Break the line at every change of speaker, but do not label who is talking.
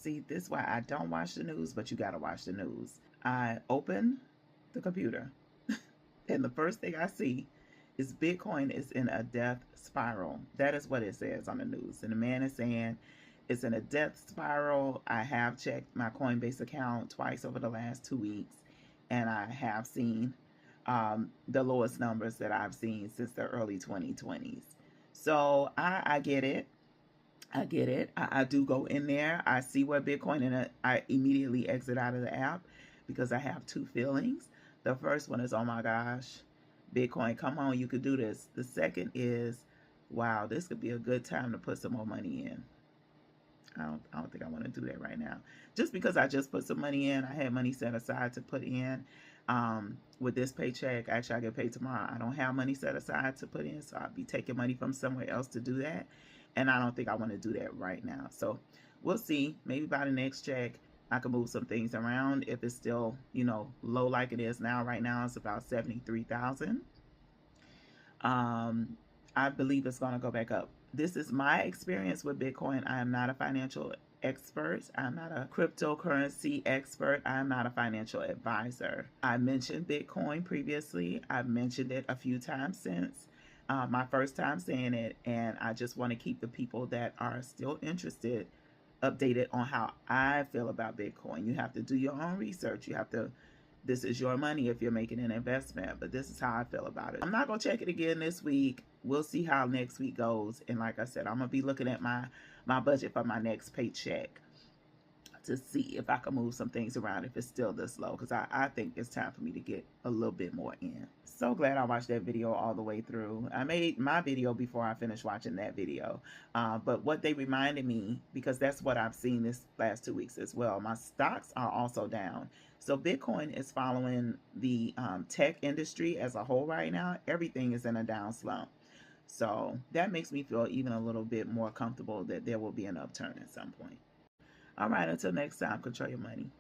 See, this is why I don't watch the news, but you got to watch the news. I open the computer, and the first thing I see is Bitcoin is in a death spiral. That is what it says on the news. And the man is saying it's in a death spiral. I have checked my Coinbase account twice over the last 2 weeks, and I have seen the lowest numbers that I've seen since the early 2020s. So I get it. I get it. I do go in there. I see where Bitcoin, and I immediately exit out of the app because I have two feelings. The first one is, oh my gosh, Bitcoin, come on, you could do this. The second is, wow, this could be a good time to put some more money in. I don't think I want to do that right now. Just because I just put some money in, I had money set aside to put in. With this paycheck, actually I get paid tomorrow. I don't have money set aside to put in, so I'll be taking money from somewhere else to do that. And I don't think I want to do that right now. So we'll see. Maybe by the next check, I can move some things around. If it's still, you know, low like it is now. Right now it's about 73,000. I believe it's going to go back up. This is my experience with Bitcoin. I am not a financial expert. I'm not a cryptocurrency expert. I'm not a financial advisor. I mentioned Bitcoin previously. I've mentioned it a few times since my first time saying it, and I just want to keep the people that are still interested updated on how I feel about Bitcoin. You have to do your own research. You have to, this is your money if you're making an investment, but this is how I feel about it. I'm not going to check it again this week. We'll see how next week goes. And like I said, I'm going to be looking at my budget for my next paycheck to see if I can move some things around if it's still this low, because I think it's time for me to get a little bit more in. So glad I watched that video all the way through. I made my video before I finished watching that video, but what they reminded me, because that's what I've seen this last 2 weeks as well, my stocks are also down. So Bitcoin is following the tech industry as a whole right now. Everything is in a down slump. So that makes me feel even a little bit more comfortable that there will be an upturn at some point. All right, until next time, control your money.